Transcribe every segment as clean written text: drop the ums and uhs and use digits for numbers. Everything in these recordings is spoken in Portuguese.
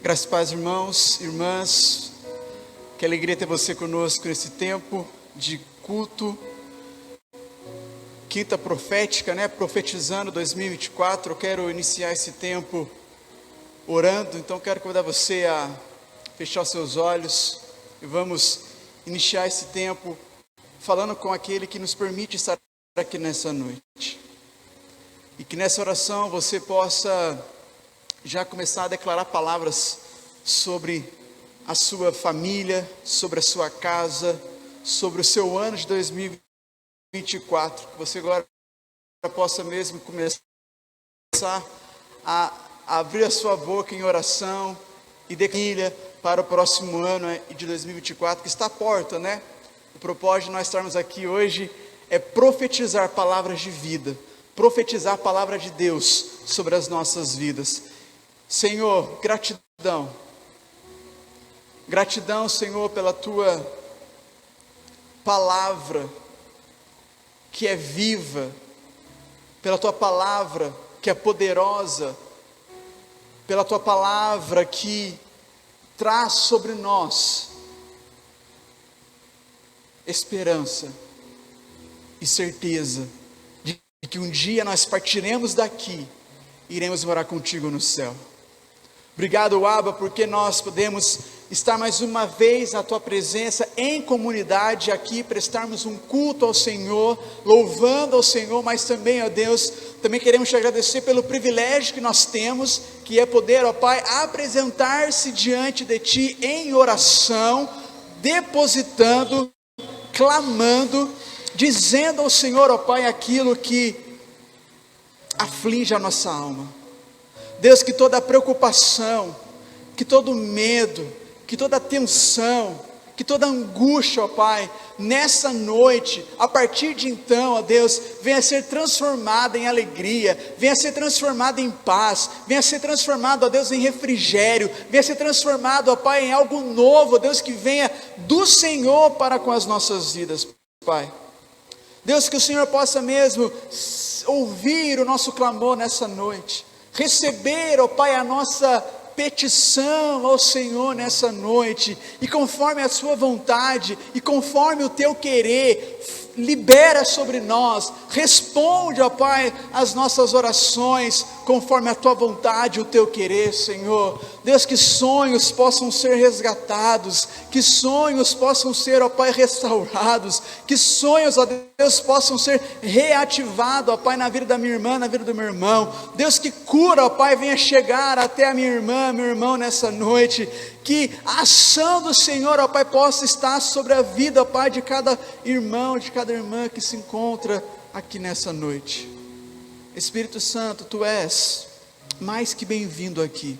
Graças e paz, irmãos, irmãs, que alegria ter você conosco nesse tempo de culto, quinta profética, profetizando 2024, eu quero iniciar esse tempo orando, então quero convidar você a fechar os seus olhos e vamos iniciar esse tempo falando com aquele que nos permite estar aqui nessa noite, e que nessa oração você possa já começar a declarar palavras sobre a sua família, sobre a sua casa, sobre o seu ano de 2024, que você agora possa mesmo começar a abrir a sua boca em oração e declarar para o próximo ano de 2024, que está à porta, O propósito de nós estarmos aqui hoje é profetizar palavras de vida, profetizar a palavra de Deus sobre as nossas vidas. Senhor, gratidão, Senhor, pela Tua palavra que é viva, pela Tua palavra que é poderosa, pela Tua palavra que traz sobre nós esperança e certeza de que um dia nós partiremos daqui e iremos morar contigo no céu. Obrigado, Abba, porque nós podemos estar mais uma vez na Tua presença, em comunidade aqui, prestarmos um culto ao Senhor, louvando ao Senhor, mas também, ó Deus, também queremos te agradecer pelo privilégio que nós temos, que é poder, ó Pai, apresentar-se diante de Ti em oração, depositando, clamando, dizendo ao Senhor, ó Pai, aquilo que aflige a nossa alma. Deus, que toda preocupação, que todo medo, que toda tensão, que toda angústia, ó Pai, nessa noite, a partir de então, ó Deus, venha ser transformada em alegria, venha ser transformada em paz, venha ser transformado, ó Deus, em refrigério, venha ser transformado, ó Pai, em algo novo, ó Deus, que venha do Senhor para com as nossas vidas, Pai. Deus, que o Senhor possa mesmo ouvir o nosso clamor nessa noite, receber, ó Pai, a nossa petição ao Senhor nessa noite, e conforme a Sua vontade, e conforme o Teu querer, libera sobre nós, responde, ó Pai, as nossas orações, conforme a Tua vontade, o Teu querer, Senhor. Deus, que sonhos possam ser resgatados, que sonhos possam ser, ó Pai, restaurados, que sonhos, ó Deus, possam ser reativados, ó Pai, na vida da minha irmã, na vida do meu irmão. Deus, que cura, ó Pai, venha chegar até a minha irmã, meu irmão, nessa noite, que a ação do Senhor, ó Pai, possa estar sobre a vida, ó Pai, de cada irmão, de cada irmã que se encontra aqui nessa noite. Espírito Santo, Tu és mais que bem-vindo aqui.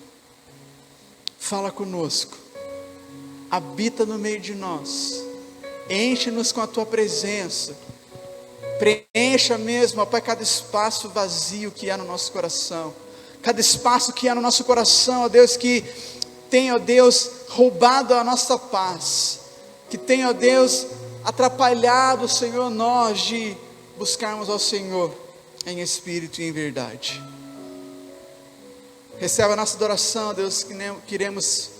Fala conosco, habita no meio de nós, enche-nos com a Tua presença, preencha mesmo, ó Pai, cada espaço vazio que há no nosso coração, cada espaço que há no nosso coração, ó Deus, que tem, ó Deus, roubado a nossa paz, que tem, ó Deus, atrapalhado, Senhor, nós de buscarmos ao Senhor em espírito e em verdade. Receba a nossa adoração, Deus, que queremos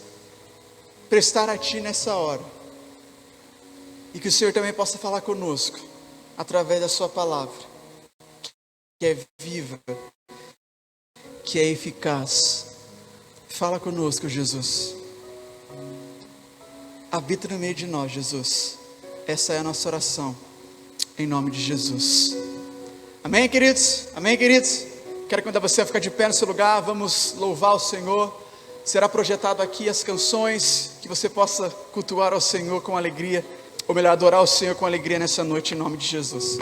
prestar a Ti nessa hora, e que o Senhor também possa falar conosco, através da Sua palavra, que é viva, que é eficaz. Fala conosco, Jesus, habita no meio de nós, Jesus. Essa é a nossa oração, em nome de Jesus. Amém, queridos? Amém, queridos? Quero convidar você a ficar de pé no seu lugar, vamos louvar o Senhor. Será projetado aqui as canções, que você possa cultuar ao Senhor com alegria, ou melhor, adorar o Senhor com alegria nessa noite, em nome de Jesus.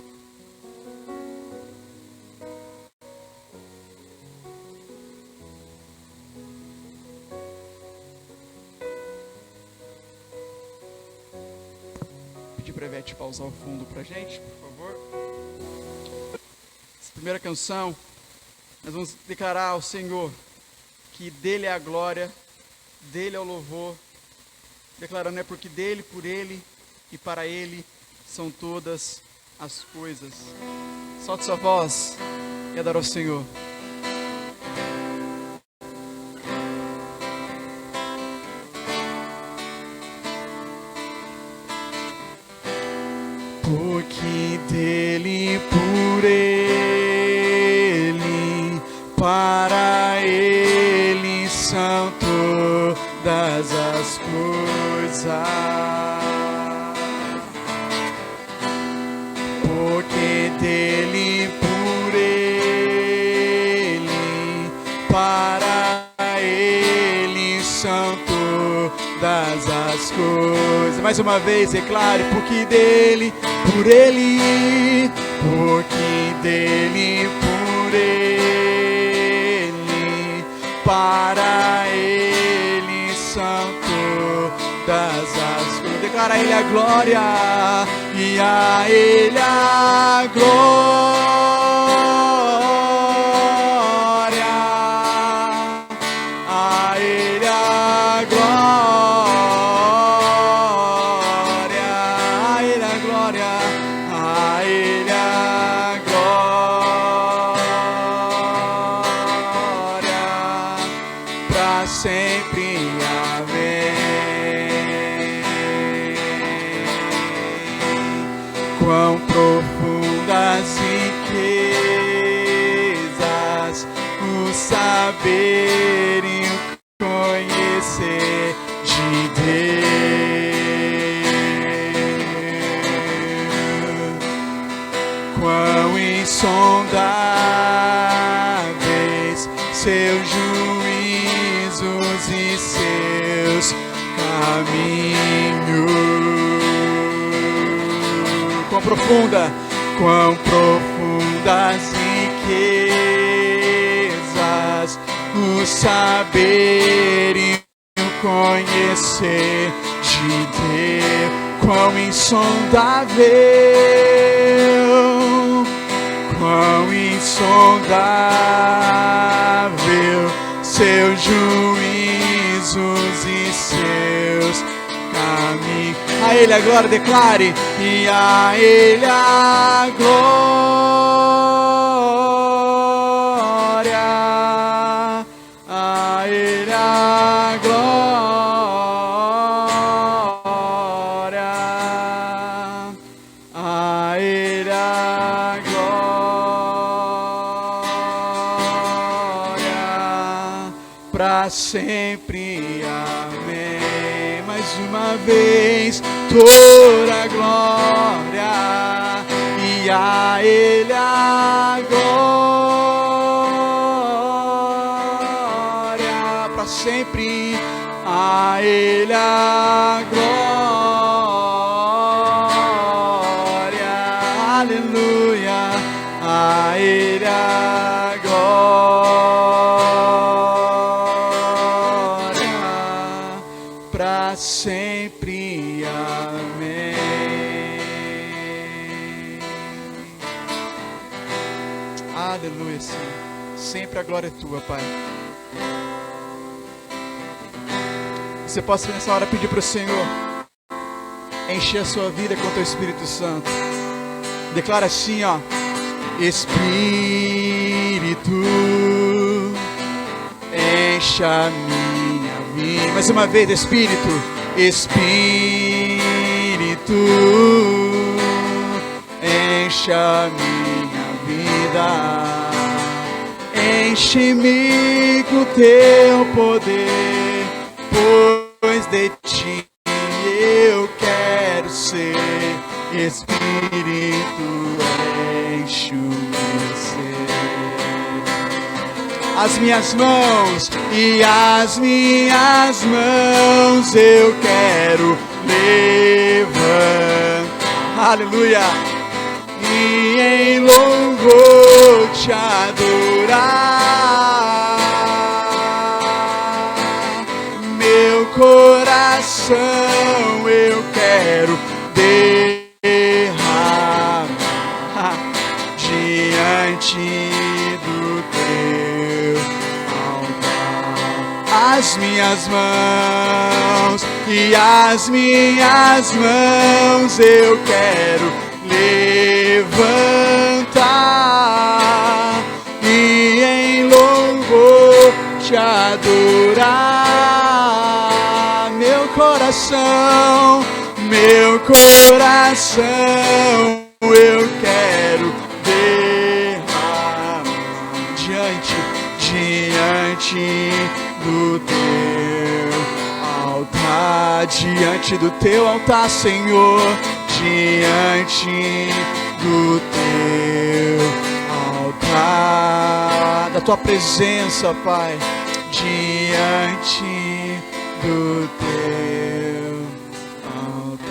Prevete pausar o fundo pra gente, por favor. Essa primeira canção, nós vamos declarar ao Senhor que dele é a glória, dele é o louvor, declarando porque dele, por ele e para ele são todas as coisas. Solte sua voz e adore ao Senhor. dele, por ele, para ele são todas as coisas. Porque dele, por ele, para ele são todas as coisas. Mais uma vez, declare, porque dele, por ele, porque dele, por ele, para ele são todas as coisas. Declara a ele a glória, e a ele a glória, a ele a glória, a ele a glória, a ele a glória, pra sempre, amém. Quão profundas riquezas o saber e o conhecer de Deus. Quão insondáveis seus juízos e seus caminhos. Quão profundas riquezas o saber e o conhecer de Deus. Quão insondável, quão insondável seus juízos e seus caminhos. A ele agora declare, e a ele a glória, a ele a glória, a ele a glória, pra sempre, amém. Mais uma vez, toda a glória, e a ele a glória, para sempre, a ele a glória, aleluia, a ele a glória, para sempre, amém. Aleluia, Senhor. Sempre a glória é tua, Pai. Você possa nessa hora pedir para o Senhor encher a sua vida com o teu Espírito Santo. Declara assim, ó: Espírito, encha a minha vida. Mais uma vez, Espírito, Espírito, encha a minha vida. Enche-me com teu poder, pois de ti eu quero ser. Espírito, enche o meu ser. As minhas mãos e as minhas mãos eu quero levantar, aleluia, e em louvor te adorar. Meu coração eu quero derramar diante do teu altar. As minhas mãos e as minhas mãos eu quero levantar e em louvor te adorar. Meu coração eu quero diante do teu altar, Senhor, diante do teu altar, da tua presença, Pai, diante do teu altar.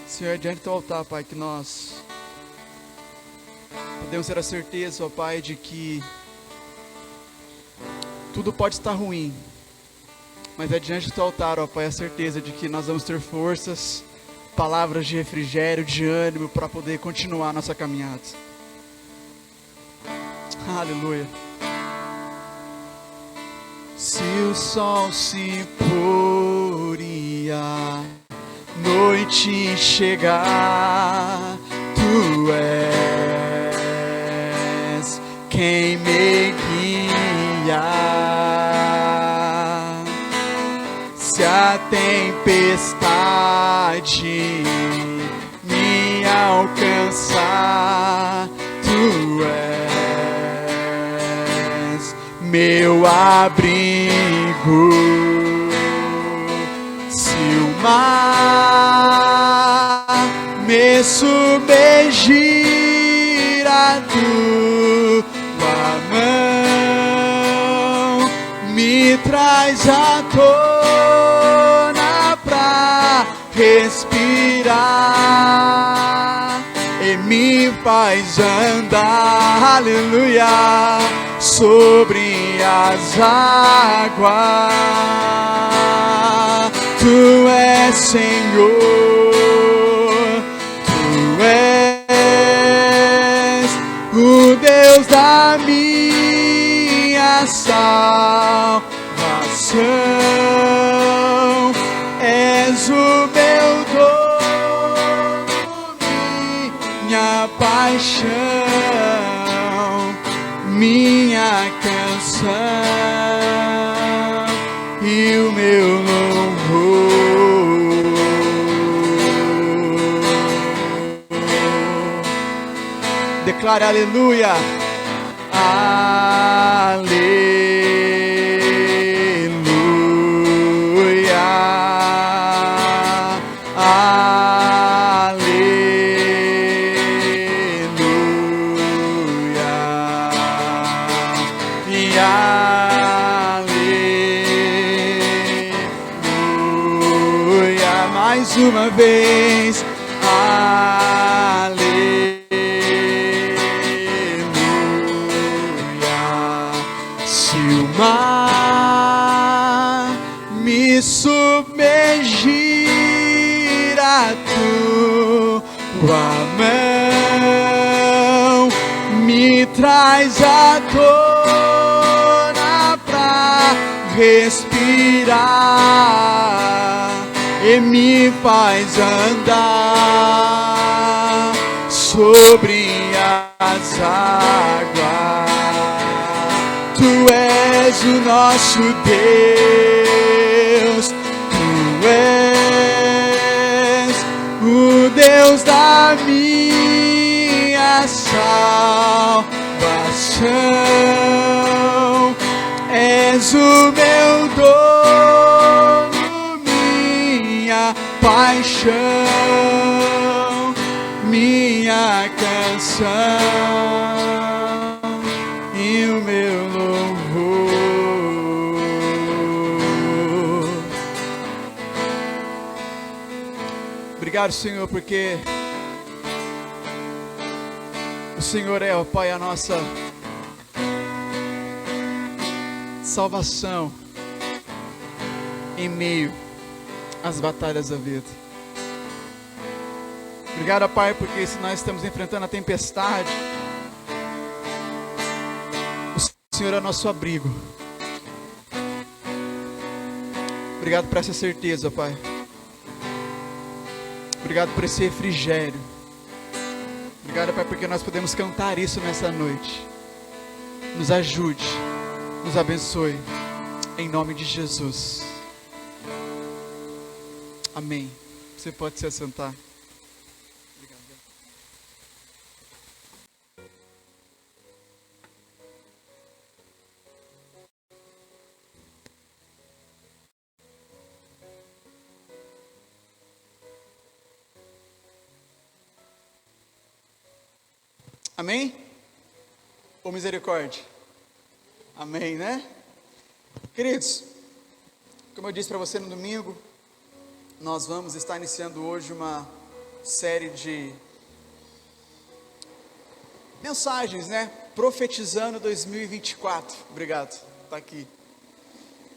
Senhor, diante do teu altar, Pai, que nós podemos ter a certeza, ó Pai, de que tudo pode estar ruim, mas é diante do teu altar, ó Pai, a certeza de que nós vamos ter forças, palavras de refrigério, de ânimo, para poder continuar a nossa caminhada. Aleluia. Se o sol se pôr e a noite chegar, tu és quem me guia. Se a tempestade me alcançar, tu és meu abrigo. Se o mar me submergir, a tua mão me traz à tona pra respirar e me faz andar, aleluia, sobre as águas. Tu és Senhor, Tu és o Deus da minha salvação, és o meu dono, minha paixão, minha canção e o meu louvor. Declare aleluia, aleluia, aleluia, e aleluia, mais uma vez, aleluia. Se o mar me submergir, a tua mão me traz à tona pra respirar e me faz andar sobre as águas. Tu és o nosso Deus, Tu és o Deus da minha salvação, és o meu dono, minha paixão, minha canção e o meu louvor. Obrigado, Senhor, porque o Senhor é, ó Pai, a nossa salvação em meio às batalhas da vida. Obrigado, ó Pai, porque se nós estamos enfrentando a tempestade, o Senhor é nosso abrigo. Obrigado por essa certeza, Pai. Obrigado por esse refrigério. Obrigado, Pai, porque nós podemos cantar isso nessa noite. Nos ajude, nos abençoe, em nome de Jesus. Amém. Você pode se assentar. Amém? Ou misericórdia? Amém, né? Queridos, como eu disse para você no domingo, nós vamos estar iniciando hoje uma série de mensagens, né? Profetizando 2024. Obrigado, está aqui.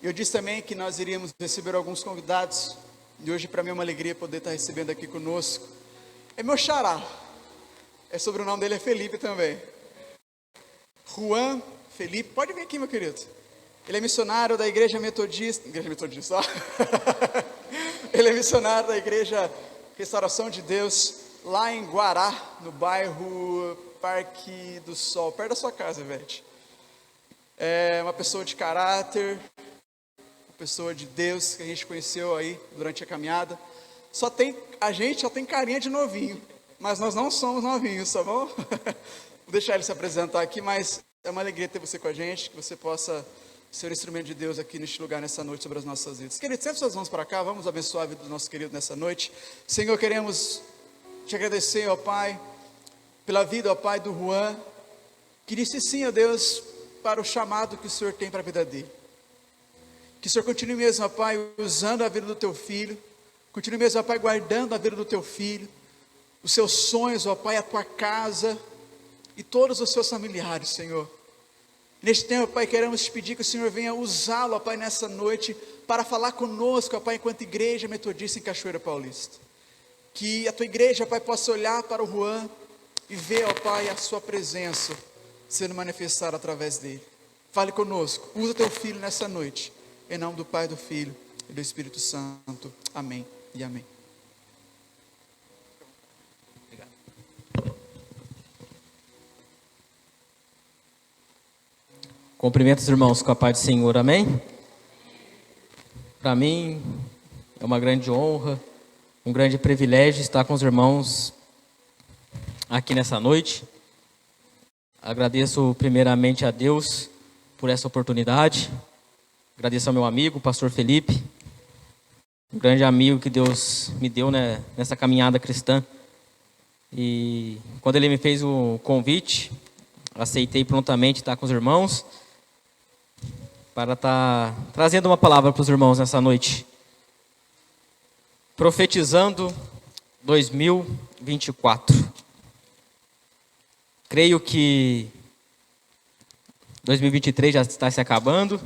Eu disse também que nós iríamos receber alguns convidados, e hoje para mim é uma alegria poder estar recebendo aqui conosco. É meu xará, sobre o nome dele é Felipe também. Juan Felipe, pode vir aqui, meu querido. Ele é missionário da Igreja Metodista, ó. Ele é missionário da Igreja Restauração de Deus, lá em Guará, no bairro Parque do Sol, perto da sua casa, Ivete. É uma pessoa de caráter, uma pessoa de Deus, que a gente conheceu aí durante a caminhada. A gente só tem carinha de novinho, mas nós não somos novinhos, tá bom? Vou deixar ele se apresentar aqui, mas é uma alegria ter você com a gente, que você possa ser um instrumento de Deus aqui neste lugar, nessa noite, sobre as nossas vidas. Queridos, sempre suas mãos para cá, vamos abençoar a vida do nosso querido nessa noite. Senhor, queremos te agradecer, ó Pai, pela vida, ó Pai, do Juan, que disse sim, ó Deus, para o chamado que o Senhor tem para a vida dele. Que o Senhor continue mesmo, ó Pai, usando a vida do teu filho, continue mesmo, ó Pai, guardando a vida do teu filho, os seus sonhos, ó Pai, a tua casa e todos os seus familiares, Senhor. Neste tempo, Pai, queremos te pedir que o Senhor venha usá-lo, ó Pai, nessa noite, para falar conosco, ó Pai, enquanto Igreja Metodista em Cachoeira Paulista. Que a tua igreja, Pai, possa olhar para o Juan e ver, ó Pai, a sua presença sendo manifestada através dele. Fale conosco, usa teu filho nessa noite, em nome do Pai, do Filho e do Espírito Santo. Amém e amém. Cumprimento os irmãos com a paz do Senhor, amém? Para mim é uma grande honra, um grande privilégio estar com os irmãos aqui nessa noite. Agradeço primeiramente a Deus por essa oportunidade. Agradeço ao meu amigo, o pastor Felipe, um grande amigo que Deus me deu, né, nessa caminhada cristã. E quando ele me fez o convite, aceitei prontamente estar com os irmãos, para estar trazendo uma palavra para os irmãos nessa noite. Profetizando 2024. Creio que 2023 já está se acabando.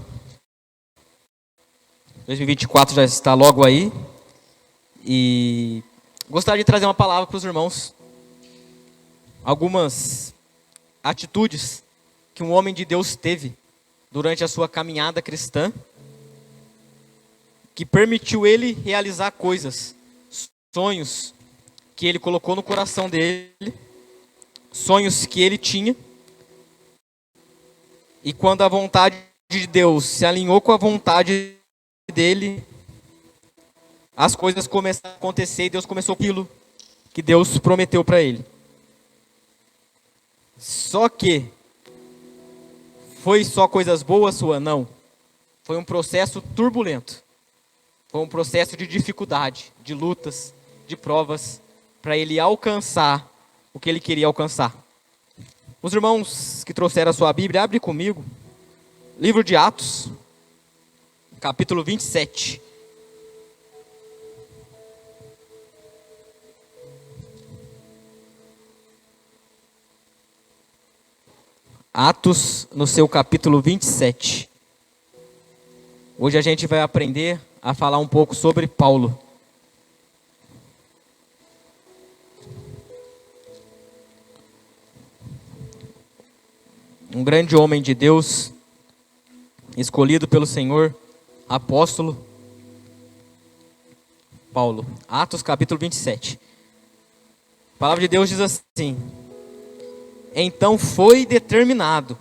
2024 já está logo aí. E gostaria de trazer uma palavra para os irmãos. Algumas atitudes que um homem de Deus teve durante a sua caminhada cristã, que permitiu ele realizar coisas, sonhos que ele colocou no coração dele, sonhos que ele tinha, e quando a vontade de Deus se alinhou com a vontade dele, as coisas começaram a acontecer e Deus começou aquilo que Deus prometeu para ele. Só que foi só coisas boas sua? Não. Foi um processo turbulento. Foi um processo de dificuldade, de lutas, de provas, para ele alcançar o que ele queria alcançar. Os irmãos que trouxeram a sua Bíblia, abre comigo. Livro de Atos, capítulo 27. Atos, no seu capítulo 27. Hoje a gente vai aprender a falar um pouco sobre Paulo. Um grande homem de Deus, escolhido pelo Senhor, apóstolo Paulo. Atos, capítulo 27. A palavra de Deus diz assim: então foi determinado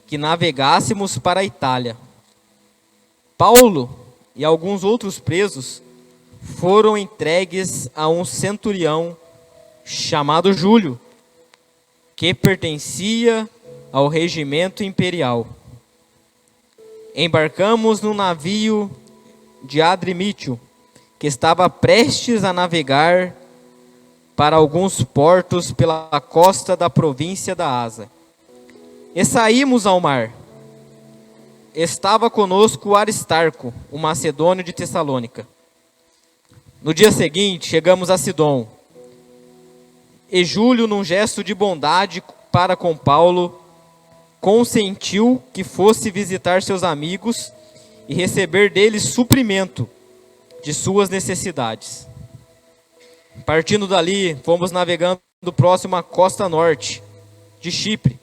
que navegássemos para a Itália. Paulo e alguns outros presos foram entregues a um centurião chamado Júlio, que pertencia ao regimento imperial. Embarcamos no navio de Adrimítio, que estava prestes a navegar para alguns portos pela costa da província da Ásia. E saímos ao mar. Estava conosco Aristarco, o macedônio de Tessalônica. No dia seguinte, chegamos a Sidom. E Júlio, num gesto de bondade para com Paulo, consentiu que fosse visitar seus amigos e receber deles suprimento de suas necessidades. Partindo dali, fomos navegando próximo à costa norte de Chipre,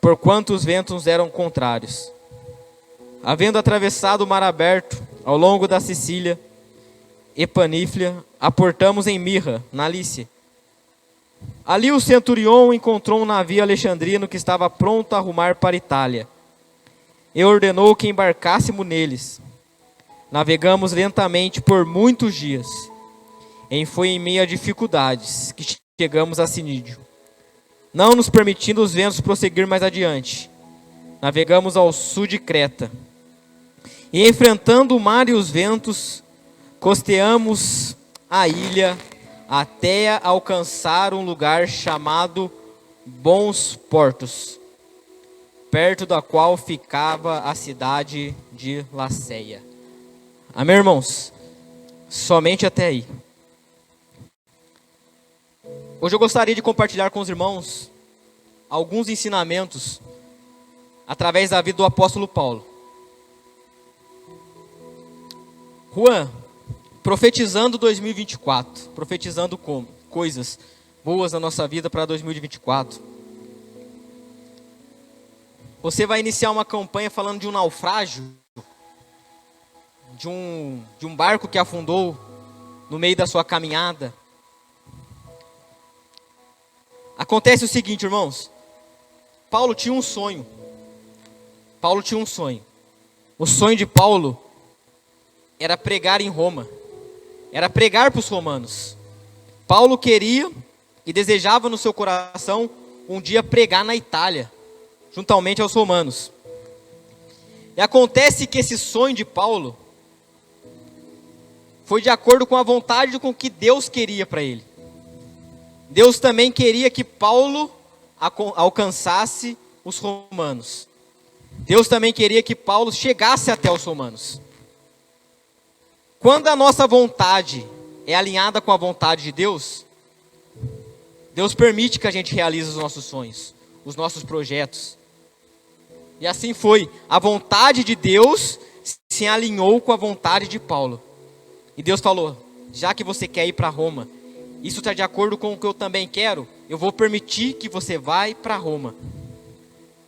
porquanto os ventos eram contrários. Havendo atravessado o mar aberto ao longo da Sicília e Paníflia, aportamos em Mirra, na Lícia. Ali o centurião encontrou um navio alexandrino que estava pronto a rumar para a Itália, e ordenou que embarcássemos neles. Navegamos lentamente por muitos dias, e foi em meio a dificuldades que chegamos a Cinídio. Não nos permitindo os ventos prosseguir mais adiante, navegamos ao sul de Creta, e enfrentando o mar e os ventos, costeamos a ilha até alcançar um lugar chamado Bons Portos, perto da qual ficava a cidade de Laceia. Amém, irmãos? Somente até aí. Hoje eu gostaria de compartilhar com os irmãos alguns ensinamentos através da vida do apóstolo Paulo. Juan, profetizando 2024, profetizando como? Coisas boas na nossa vida para 2024. Você vai iniciar uma campanha falando de um naufrágio, de um barco que afundou no meio da sua caminhada. Acontece o seguinte, irmãos. Paulo tinha um sonho. O sonho de Paulo era pregar em Roma. Era pregar para os romanos. Paulo queria e desejava no seu coração um dia pregar na Itália, juntamente aos romanos. E acontece que esse sonho de Paulo foi de acordo com a vontade com que Deus queria para ele. Deus também queria que Paulo alcançasse os romanos. Deus também queria que Paulo chegasse até os romanos. Quando a nossa vontade é alinhada com a vontade de Deus, Deus permite que a gente realize os nossos sonhos, os nossos projetos. E assim foi. A vontade de Deus se alinhou com a vontade de Paulo. E Deus falou: já que você quer ir para Roma, isso está de acordo com o que eu também quero, eu vou permitir que você vá para Roma.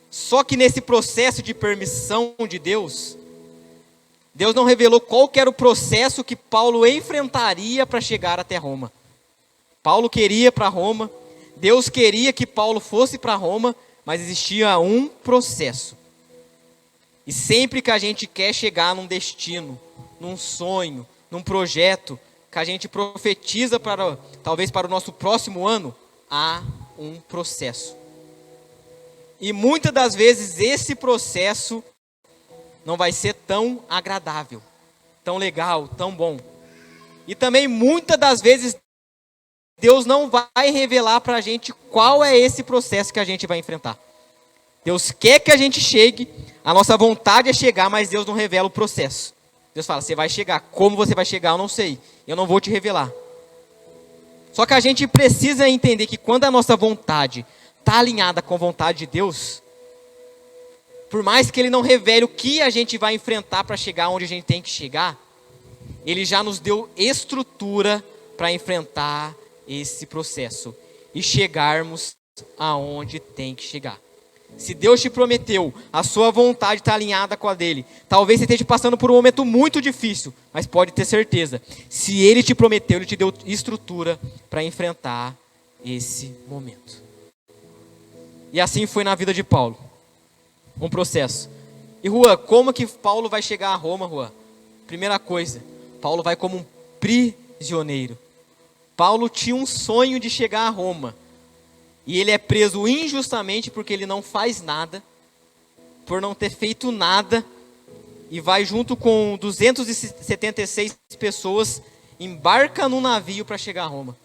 Só que nesse processo de permissão de Deus, Deus não revelou qual que era o processo que Paulo enfrentaria para chegar até Roma. Paulo queria ir para Roma, Deus queria que Paulo fosse para Roma, mas existia um processo. E sempre que a gente quer chegar num destino, num sonho, num projeto, que a gente profetiza talvez para o nosso próximo ano, há um processo. E muitas das vezes esse processo não vai ser tão agradável, tão legal, tão bom. E também muitas das vezes Deus não vai revelar para a gente qual é esse processo que a gente vai enfrentar. Deus quer que a gente chegue, a nossa vontade é chegar, mas Deus não revela o processo. Deus fala: você vai chegar, como você vai chegar eu não sei, eu não vou te revelar. Só que a gente precisa entender que quando a nossa vontade está alinhada com a vontade de Deus, por mais que Ele não revele o que a gente vai enfrentar para chegar onde a gente tem que chegar, Ele já nos deu estrutura para enfrentar esse processo e chegarmos aonde tem que chegar. Se Deus te prometeu, a sua vontade está alinhada com a dele. Talvez você esteja passando por um momento muito difícil, mas pode ter certeza, se Ele te prometeu, Ele te deu estrutura para enfrentar esse momento. E assim foi na vida de Paulo. Um processo. E Juan, como que Paulo vai chegar a Roma, Juan? Primeira coisa, Paulo vai como um prisioneiro. Paulo tinha um sonho de chegar a Roma. E ele é preso injustamente porque ele não faz nada, por não ter feito nada, e vai junto com 276 pessoas, embarca num navio para chegar a Roma.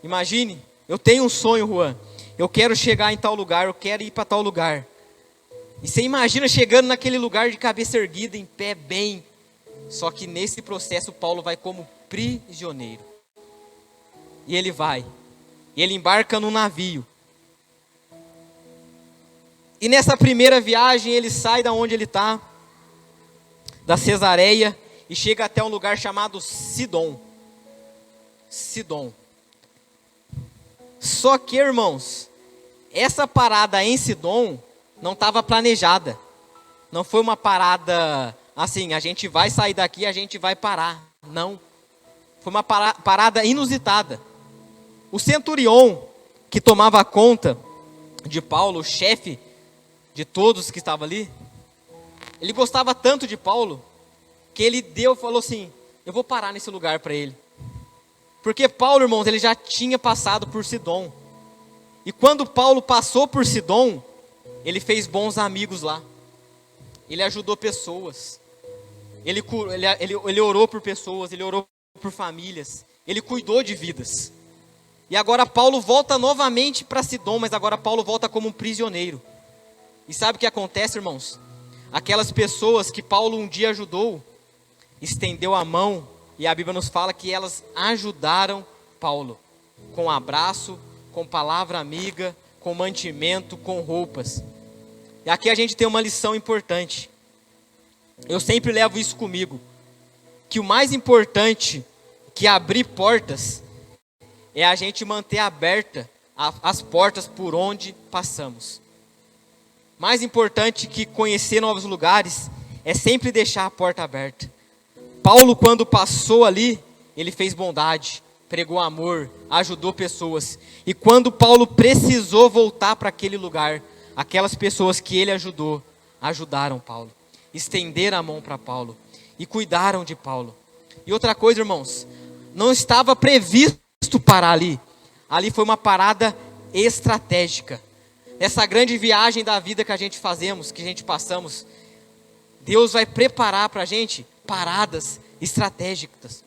Imagine, eu tenho um sonho, Juan. Eu quero chegar em tal lugar, eu quero ir para tal lugar. E você imagina chegando naquele lugar de cabeça erguida, em pé, bem. Só que nesse processo Paulo vai como prisioneiro. E ele vai. E ele embarca num navio. E nessa primeira viagem ele sai da onde ele está, da Cesareia, e chega até um lugar chamado Sidom. Sidom. Só que, irmãos, essa parada em Sidom não estava planejada. Não foi uma parada assim, a gente vai sair daqui e a gente vai parar. Não. Foi uma parada inusitada. O centurião que tomava conta de Paulo, o chefe de todos que estavam ali, ele gostava tanto de Paulo, que ele falou assim, eu vou parar nesse lugar para ele. Porque Paulo, irmãos, ele já tinha passado por Sidom. E quando Paulo passou por Sidom, ele fez bons amigos lá. Ele ajudou pessoas. Ele orou por pessoas, ele orou por famílias. Ele cuidou de vidas. E agora Paulo volta novamente para Sidom, mas agora Paulo volta como um prisioneiro. E sabe o que acontece, irmãos? Aquelas pessoas que Paulo um dia ajudou, estendeu a mão, e a Bíblia nos fala que elas ajudaram Paulo, com abraço, com palavra amiga, com mantimento, com roupas. E aqui a gente tem uma lição importante. Eu sempre levo isso comigo, que o mais importante que abrir portas é a gente manter aberta as portas por onde passamos. Mais importante que conhecer novos lugares é sempre deixar a porta aberta. Paulo, quando passou ali, ele fez bondade, pregou amor, ajudou pessoas. E quando Paulo precisou voltar para aquele lugar, aquelas pessoas que ele ajudou, ajudaram Paulo, estenderam a mão para Paulo e cuidaram de Paulo. E outra coisa, irmãos, não estava previsto parar ali. Ali foi uma parada estratégica. Essa grande viagem da vida que a gente fazemos, que a gente passamos, Deus vai preparar para a gente paradas estratégicas,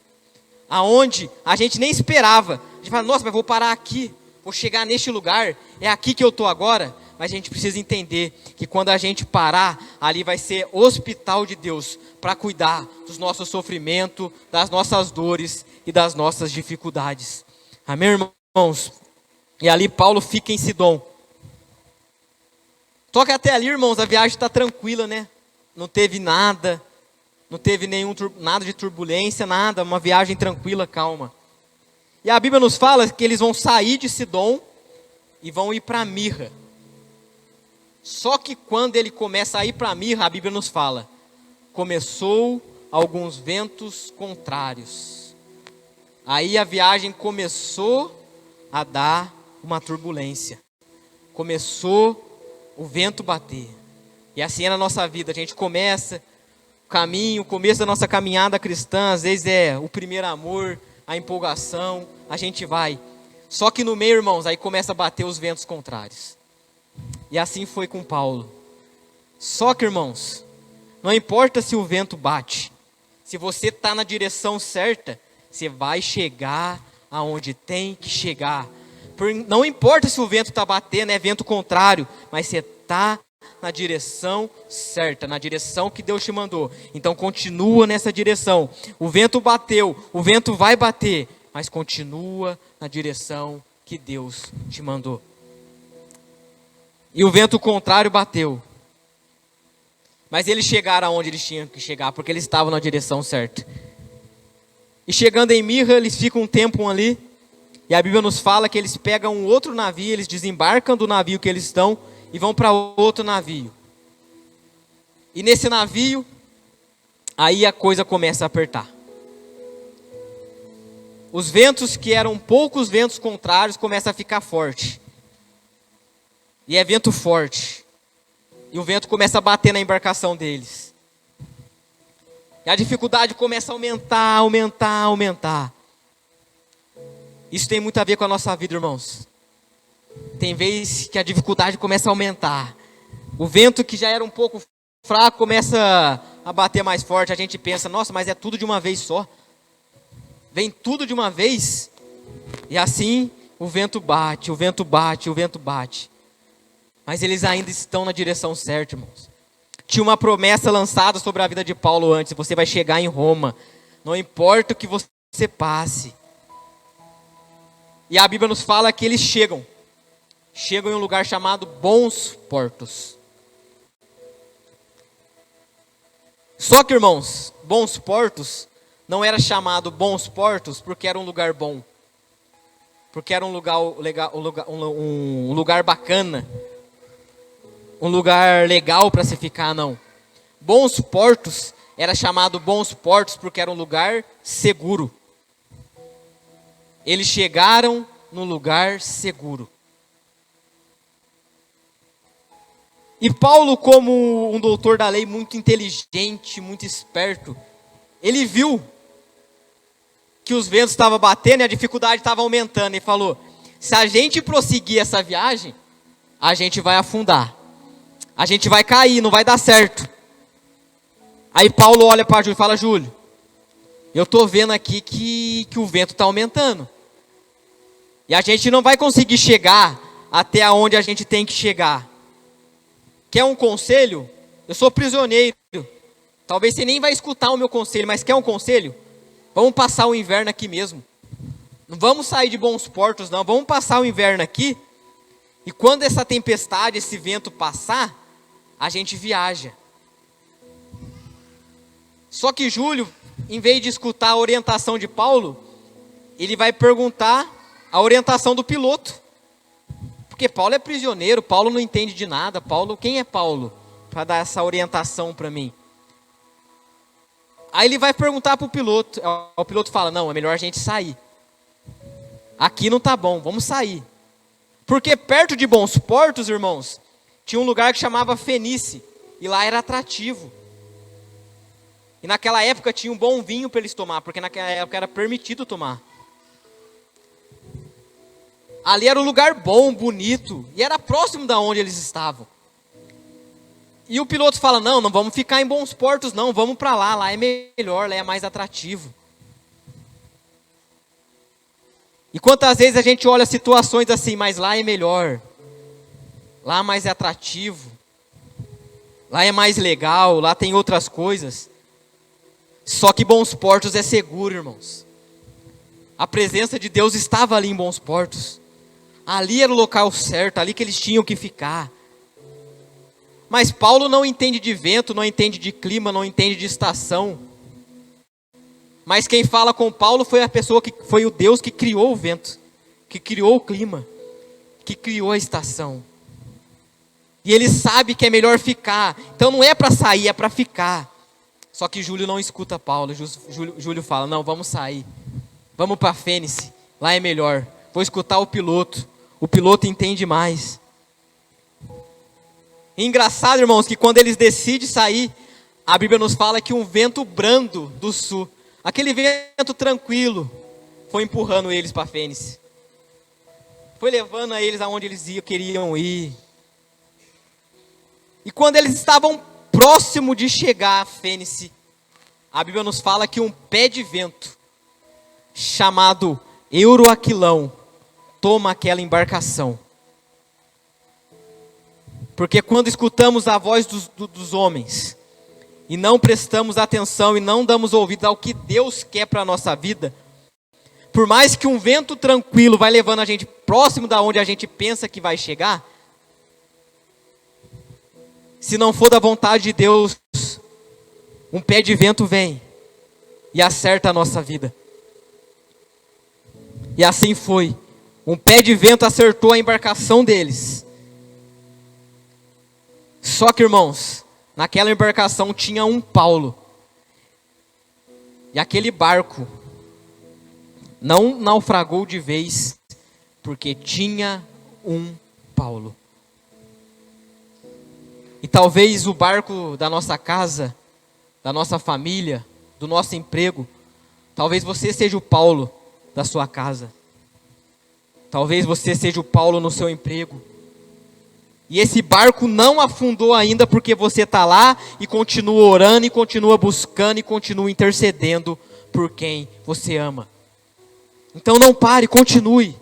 aonde a gente nem esperava. A gente fala, nossa, mas vou parar aqui, vou chegar neste lugar, é aqui que eu estou agora. Mas a gente precisa entender que quando a gente parar, ali vai ser hospital de Deus, para cuidar dos nossos sofrimentos, das nossas dores e das nossas dificuldades. Amém, irmãos? E ali Paulo fica em Sidom. Só que até ali, irmãos, a viagem está tranquila, né? Não teve nada, não teve nada de turbulência, nada, uma viagem tranquila, calma. E a Bíblia nos fala que eles vão sair de Sidom e vão ir para Mirra. Só que quando ele começa a ir para Mirra, a Bíblia nos fala, começou alguns ventos contrários. Aí a viagem começou a dar uma turbulência. Começou o vento bater. E assim é na nossa vida, a gente começa o começo da nossa caminhada cristã, às vezes é o primeiro amor, a empolgação, a gente vai. Só que no meio, irmãos, aí começa a bater os ventos contrários. E assim foi com Paulo. Só que, irmãos, não importa se o vento bate, se você está na direção certa, você vai chegar aonde tem que chegar. Não importa se o vento está batendo, é vento contrário, mas você está na direção certa, na direção que Deus te mandou. Então continua nessa direção. O vento bateu, o vento vai bater, mas continua na direção que Deus te mandou. E o vento contrário bateu. Mas eles chegaram aonde eles tinham que chegar, porque eles estavam na direção certa. E chegando em Mirra, eles ficam um tempo ali. E a Bíblia nos fala que eles pegam um outro navio, eles desembarcam do navio que eles estão e vão para outro navio. E nesse navio, aí a coisa começa a apertar. Os ventos, que eram poucos ventos contrários, começam a ficar forte. E é vento forte. E o vento começa a bater na embarcação deles. E a dificuldade começa a aumentar. Isso tem muito a ver com a nossa vida, irmãos. Tem vezes que a dificuldade começa a aumentar. O vento, que já era um pouco fraco, começa a bater mais forte. A gente pensa, nossa, mas é tudo de uma vez só. Vem tudo de uma vez. E assim O vento bate, o vento bate, o vento bate. Mas eles ainda estão na direção certa, irmãos. Tinha uma promessa lançada sobre a vida de Paulo antes: você vai chegar em Roma, não importa o que você passe. E a Bíblia nos fala que eles chegam em um lugar chamado Bons Portos. Só que, irmãos, Bons Portos não era chamado Bons Portos porque era um lugar bom, porque era um lugar bacana, um lugar legal para se ficar, não. Bons Portos era chamado Bons Portos porque era um lugar seguro. Eles chegaram num lugar seguro. E Paulo, como um doutor da lei muito inteligente, muito esperto, ele viu que os ventos estavam batendo e a dificuldade estava aumentando. E falou: se a gente prosseguir essa viagem, a gente vai afundar. A gente vai cair, não vai dar certo. Aí Paulo olha para Júlio e fala: Júlio, eu estou vendo aqui que o vento está aumentando. E a gente não vai conseguir chegar até onde a gente tem que chegar. Quer um conselho? Eu sou prisioneiro. Talvez você nem vai escutar o meu conselho, mas quer um conselho? Vamos passar o inverno aqui mesmo. Não vamos sair de Bons Portos, não. Vamos passar o inverno aqui. E quando essa tempestade, esse vento passar, a gente viaja. Só que Júlio, em vez de escutar a orientação de Paulo, ele vai perguntar a orientação do piloto. Porque Paulo é prisioneiro, Paulo não entende de nada. Quem é Paulo para dar essa orientação para mim? Aí ele vai perguntar para o piloto. O piloto fala: não, é melhor a gente sair. Aqui não tá bom, vamos sair. Porque perto de Bons Portos, irmãos, tinha um lugar que chamava Fenice. E lá era atrativo. E naquela época tinha um bom vinho para eles tomar, porque naquela época era permitido tomar. Ali era um lugar bom, bonito, e era próximo da onde eles estavam. E o piloto fala: não vamos ficar em Bons Portos não, vamos para lá é melhor, lá é mais atrativo. E quantas vezes a gente olha situações assim: mas lá é melhor, lá mais é atrativo, lá é mais legal, lá tem outras coisas. Só que Bons Portos é seguro, irmãos. A presença de Deus estava ali em Bons Portos. Ali era o local certo, ali que eles tinham que ficar. Mas Paulo não entende de vento, não entende de clima, não entende de estação. Mas quem fala com Paulo foi foi o Deus que criou o vento, que criou o clima, que criou a estação. E ele sabe que é melhor ficar. Então não é para sair, é para ficar. Só que Júlio não escuta Paulo. Júlio fala: não, vamos sair. Vamos para Fênice, lá é melhor. Vou escutar o piloto. O piloto entende mais. E engraçado, irmãos, que quando eles decidem sair, a Bíblia nos fala que um vento brando do sul, aquele vento tranquilo, foi empurrando eles para Fênice. Foi levando a eles aonde eles queriam ir. E quando eles estavam próximo de chegar a Fênice, a Bíblia nos fala que um pé de vento, chamado Euroaquilão, toma aquela embarcação. Porque quando escutamos a voz dos homens, e não prestamos atenção e não damos ouvido ao que Deus quer para a nossa vida, por mais que um vento tranquilo vai levando a gente próximo da onde a gente pensa que vai chegar, se não for da vontade de Deus, um pé de vento vem e acerta a nossa vida. E assim foi. Um pé de vento acertou a embarcação deles. Só que, irmãos, naquela embarcação tinha um Paulo. E aquele barco não naufragou de vez, porque tinha um Paulo. E talvez o barco da nossa casa, da nossa família, do nosso emprego, talvez você seja o Paulo da sua casa. Talvez você seja o Paulo no seu emprego. E esse barco não afundou ainda porque você está lá e continua orando, e continua buscando, e continua intercedendo por quem você ama. Então não pare, continue.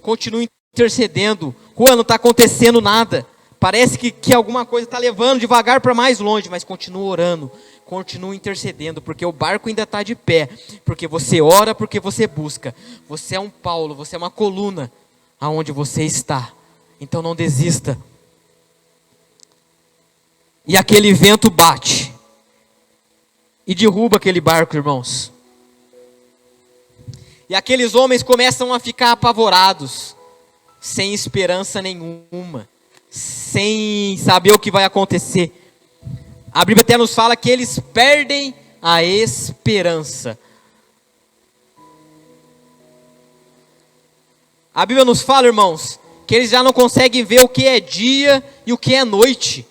continue intercedendo. Rua, não está acontecendo nada. Parece que alguma coisa está levando devagar para mais longe, mas continua orando, continua intercedendo, porque o barco ainda está de pé, porque você ora, porque você busca. Você é um Paulo, você é uma coluna aonde você está. Então não desista. E aquele vento bate e derruba aquele barco, irmãos. E aqueles homens começam a ficar apavorados, sem esperança nenhuma, sem saber o que vai acontecer. A Bíblia até nos fala que eles perdem a esperança. A Bíblia nos fala, irmãos, que eles já não conseguem ver o que é dia e o que é noite.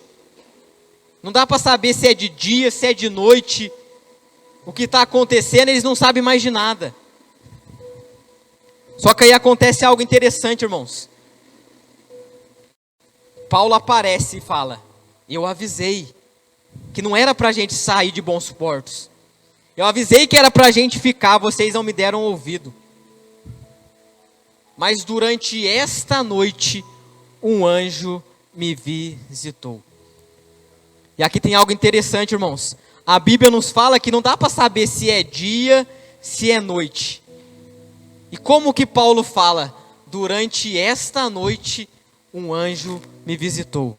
Não dá para saber se é de dia, se é de noite. O que está acontecendo, eles não sabem mais de nada. Só que aí acontece algo interessante, irmãos. Paulo aparece e fala: eu avisei que não era para a gente sair de bons portos. Eu avisei que era para a gente ficar, vocês não me deram ouvido. Mas durante esta noite, um anjo me visitou. E aqui tem algo interessante, irmãos. A Bíblia nos fala que não dá para saber se é dia, se é noite. E como que Paulo fala? Durante esta noite, um anjo me visitou.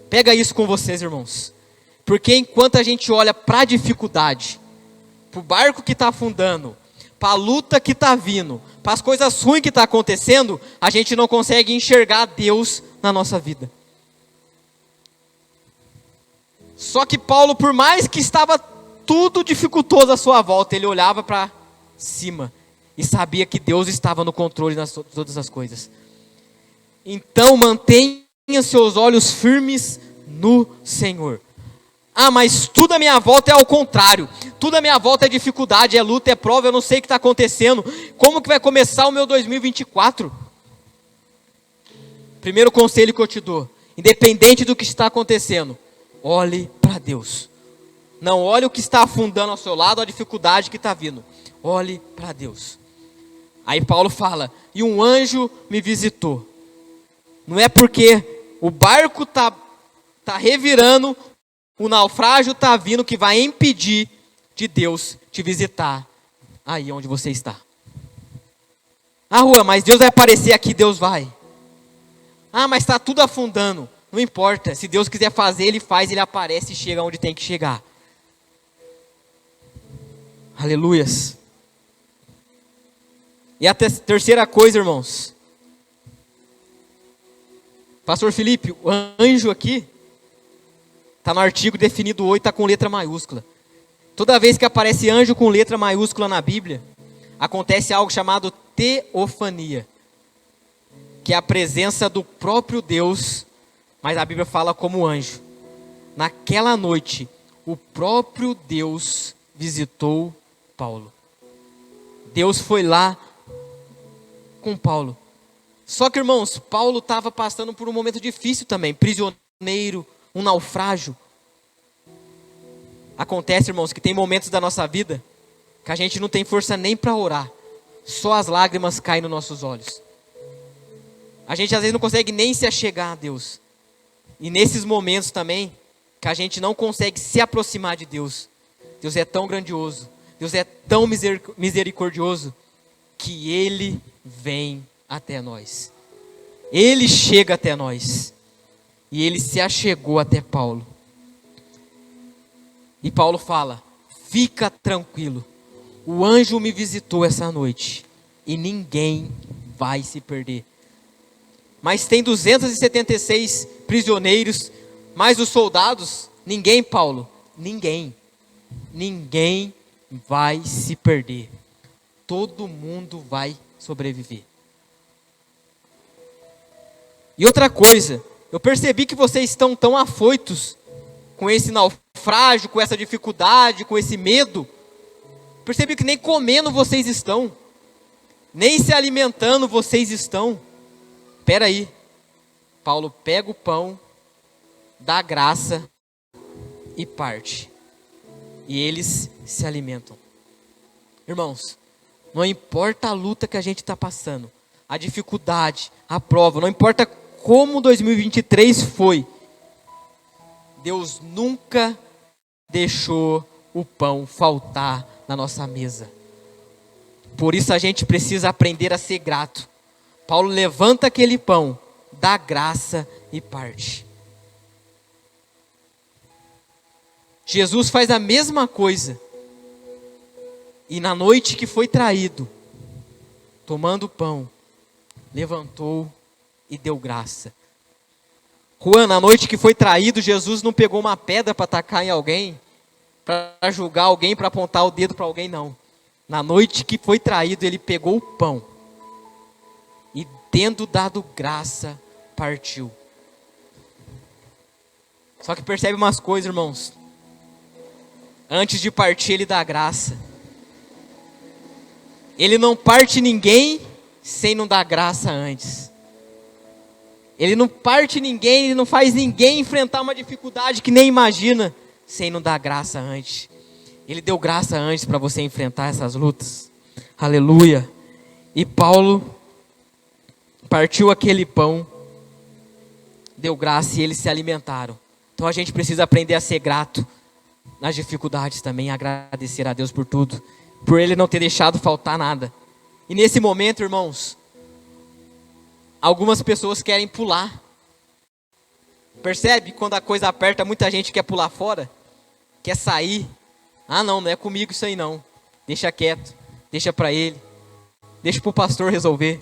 Pega isso com vocês, irmãos. Porque enquanto a gente olha para a dificuldade, para o barco que está afundando, para a luta que está vindo, para as coisas ruins que estão acontecendo, a gente não consegue enxergar Deus na nossa vida. Só que Paulo, por mais que estava tudo dificultoso à sua volta, ele olhava para cima e sabia que Deus estava no controle de todas as coisas. Então mantenha seus olhos firmes no Senhor. Ah, mas tudo à minha volta é ao contrário. Tudo à minha volta é dificuldade, é luta, é prova, eu não sei o que está acontecendo. Como que vai começar o meu 2024? Primeiro conselho que eu te dou: independente do que está acontecendo, olhe para Deus. Não olhe o que está afundando ao seu lado, a dificuldade que está vindo. Olhe para Deus. Aí Paulo fala: e um anjo me visitou. Não é porque o barco está revirando, o naufrágio está vindo, que vai impedir de Deus te visitar aí onde você está. Ah, Rua, mas Deus vai aparecer aqui, Deus vai. Ah, mas está tudo afundando. Não importa, se Deus quiser fazer, Ele faz, Ele aparece e chega onde tem que chegar. Aleluias. E a terceira coisa, irmãos. Pastor Felipe, o anjo aqui está no artigo definido 8, está com letra maiúscula. Toda vez que aparece anjo com letra maiúscula na Bíblia, acontece algo chamado teofania, que é a presença do próprio Deus, mas a Bíblia fala como anjo. Naquela noite, o próprio Deus visitou Paulo. Deus foi lá com Paulo. Só que, irmãos, Paulo estava passando por um momento difícil também, prisioneiro, um naufrágio. Acontece, irmãos, que tem momentos da nossa vida que a gente não tem força nem para orar. Só as lágrimas caem nos nossos olhos. A gente às vezes não consegue nem se achegar a Deus. E nesses momentos também, que a gente não consegue se aproximar de Deus. Deus é tão grandioso, Deus é tão misericordioso, que Ele vem até nós. Ele chega até nós. E Ele se achegou até Paulo. E Paulo fala: fica tranquilo, o anjo me visitou essa noite, e ninguém vai se perder. Mas tem 276 prisioneiros, mais os soldados. Ninguém, Paulo, ninguém vai se perder. Todo mundo vai sobreviver. E outra coisa, eu percebi que vocês estão tão afoitos com esse naufrágio, com essa dificuldade, com esse medo. Percebi que nem comendo vocês estão, nem se alimentando vocês estão. Espera aí, Paulo pega o pão, dá graça e parte. E eles se alimentam. Irmãos, Não importa a luta que a gente está passando, a dificuldade, a prova, não importa como 2023 foi, Deus nunca deixou o pão faltar na nossa mesa. Por isso a gente precisa aprender a ser grato. Paulo levanta aquele pão, dá graça e parte. Jesus faz a mesma coisa. E na noite que foi traído, tomando o pão, levantou e deu graça. Juan, na noite que foi traído, Jesus não pegou uma pedra para atacar em alguém, para julgar alguém, para apontar o dedo para alguém, não. Na noite que foi traído, ele pegou o pão e, tendo dado graça, partiu. Só que percebe umas coisas, irmãos. Antes de partir, ele dá graça. Ele não parte ninguém sem não dar graça antes. Ele não parte ninguém, ele não faz ninguém enfrentar uma dificuldade que nem imagina, sem não dar graça antes. Ele deu graça antes para você enfrentar essas lutas. Aleluia. E Paulo partiu aquele pão, deu graça e eles se alimentaram. Então a gente precisa aprender a ser grato nas dificuldades também, agradecer a Deus por tudo, por Ele não ter deixado faltar nada. E nesse momento, irmãos, algumas pessoas querem pular. Percebe? Quando a coisa aperta, muita gente quer pular fora, quer sair. Ah não, não é comigo isso aí não. Deixa quieto, deixa para ele, deixa para o pastor resolver.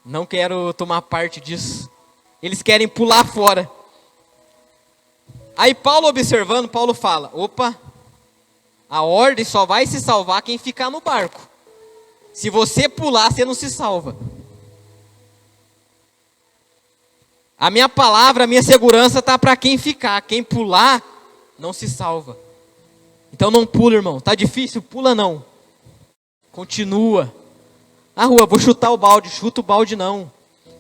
Não quero tomar parte disso. Eles querem pular fora. Aí Paulo observando, Paulo fala, opa, a ordem só vai se salvar quem ficar no barco. Se você pular, você não se salva. A minha palavra, a minha segurança está para quem ficar. Quem pular, não se salva. Então não pula, irmão. Tá difícil? Pula não. Continua. Ah, Rua, vou chutar o balde. Chuta o balde não.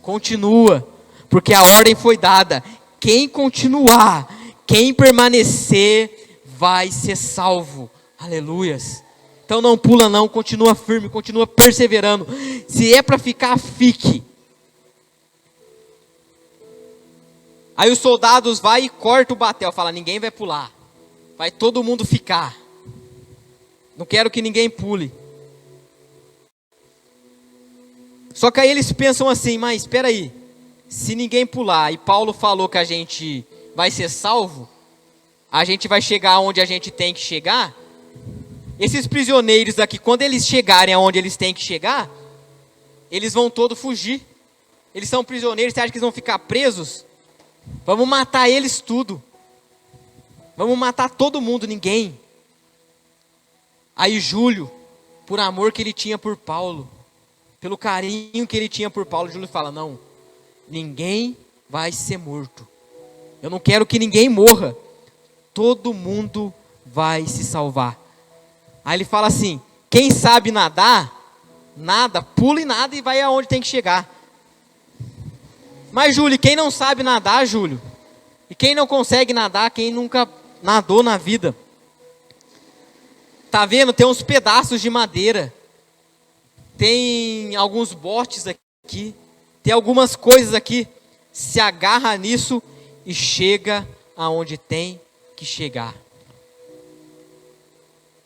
Continua. Porque a ordem foi dada. Quem continuar, quem permanecer, vai ser salvo. Aleluias. Então não pula não, continua firme, continua perseverando. Se é para ficar, fique. Aí os soldados vai e corta o batel, fala, ninguém vai pular. Vai todo mundo ficar. Não quero que ninguém pule. Só que aí eles pensam assim, mas espera aí. Se ninguém pular e Paulo falou que a gente vai ser salvo, a gente vai chegar onde a gente tem que chegar. Esses prisioneiros aqui, quando eles chegarem aonde eles têm que chegar, eles vão todos fugir. Eles são prisioneiros, você acha que eles vão ficar presos? Vamos matar eles tudo. Vamos matar todo mundo, ninguém. Aí Júlio, por amor que ele tinha por Paulo, pelo carinho que ele tinha por Paulo, Júlio fala, não, ninguém vai ser morto. Eu não quero que ninguém morra. Todo mundo vai se salvar. Aí ele fala assim, quem sabe nadar, nada, pula e nada e vai aonde tem que chegar. Mas Júlio, quem não sabe nadar, Júlio? E quem não consegue nadar, quem nunca nadou na vida? Tá vendo? Tem uns pedaços de madeira. Tem alguns botes aqui. Tem algumas coisas aqui. Se agarra nisso e chega aonde tem que chegar.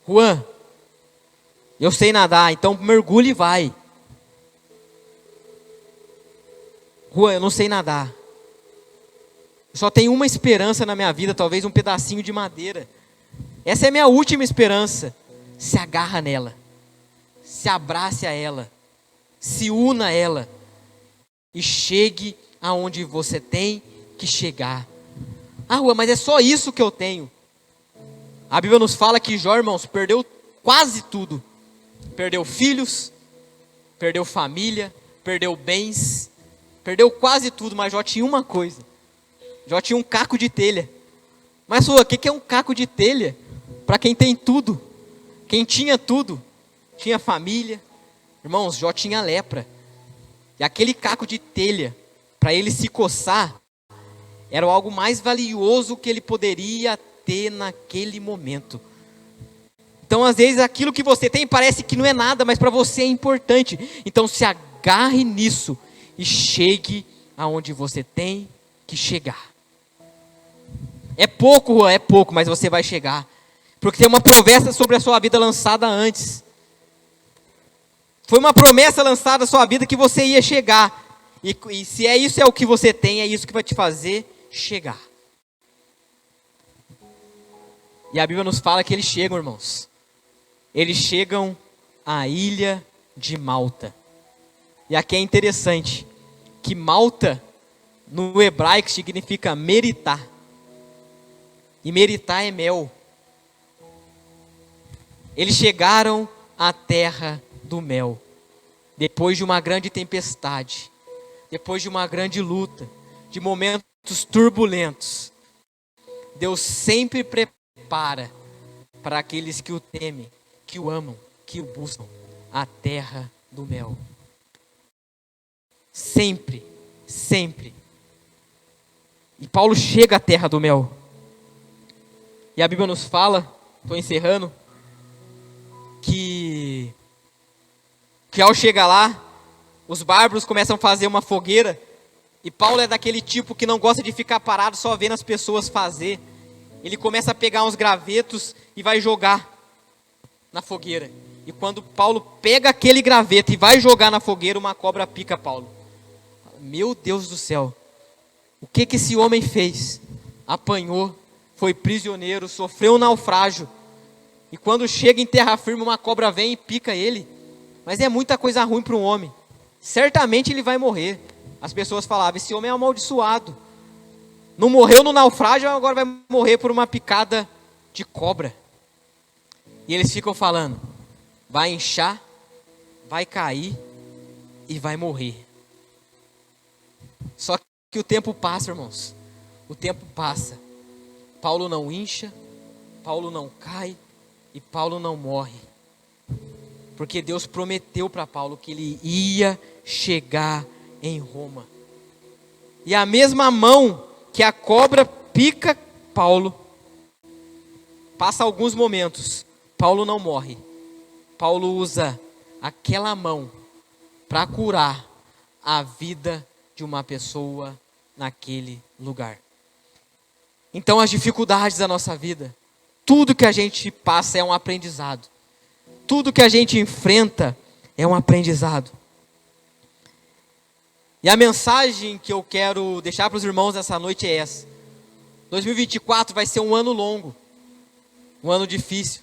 Juan, eu sei nadar, então mergulhe e vai. Juan, eu não sei nadar. Eu só tenho uma esperança na minha vida, talvez um pedacinho de madeira. Essa é a minha última esperança. Se agarra nela. Se abrace a ela. Se una a ela. E chegue aonde você tem que chegar. Ah, Juan, mas é só isso que eu tenho. A Bíblia nos fala que Jó, irmãos, perdeu quase tudo. Perdeu filhos, perdeu família, perdeu bens, perdeu quase tudo, mas Jó tinha uma coisa. Jó tinha um caco de telha. Mas o que é um caco de telha? Para quem tem tudo. Quem tinha tudo, tinha família. Irmãos, Jó tinha lepra. E aquele caco de telha, para ele se coçar, era algo mais valioso que ele poderia ter naquele momento. Então, às vezes, aquilo que você tem parece que não é nada, mas para você é importante. Então, se agarre nisso e chegue aonde você tem que chegar. É pouco, mas você vai chegar. Porque tem uma promessa sobre a sua vida lançada antes. Foi uma promessa lançada na sua vida que você ia chegar. E se é isso é o que você tem, é isso que vai te fazer chegar. E a Bíblia nos fala que eles chegam, irmãos. Eles chegam à ilha de Malta. E aqui é interessante, que Malta, no hebraico, significa meritar. E meritar é mel. Eles chegaram à terra do mel. Depois de uma grande tempestade. Depois de uma grande luta. De momentos turbulentos. Deus sempre prepara para aqueles que o temem, que o amam, que o buscam, a terra do mel. Sempre, sempre. E Paulo chega à terra do mel. E a Bíblia nos fala, estou encerrando, que ao chegar lá, os bárbaros começam a fazer uma fogueira. E Paulo é daquele tipo que não gosta de ficar parado só vendo as pessoas fazer. Ele começa a pegar uns gravetos e vai jogar na fogueira. E quando Paulo pega aquele graveto e vai jogar na fogueira, uma cobra pica Paulo. Meu Deus do céu, o que esse homem fez? Apanhou, foi prisioneiro, sofreu um naufrágio. E quando chega em terra firme, uma cobra vem e pica ele. Mas é muita coisa ruim para um homem. Certamente ele vai morrer. As pessoas falavam, esse homem é amaldiçoado. Não morreu no naufrágio, agora vai morrer por uma picada de cobra. E eles ficam falando, vai inchar, vai cair e vai morrer. Só que o tempo passa, irmãos. O tempo passa. Paulo não incha, Paulo não cai e Paulo não morre. Porque Deus prometeu para Paulo que ele ia chegar em Roma. E a mesma mão que a cobra pica Paulo, passa alguns momentos, Paulo não morre. Paulo usa aquela mão para curar a vida de uma pessoa naquele lugar. Então as dificuldades da nossa vida, tudo que a gente passa é um aprendizado. Tudo que a gente enfrenta é um aprendizado. E a mensagem que eu quero deixar para os irmãos nessa noite é essa. 2024 vai ser um ano longo, um ano difícil.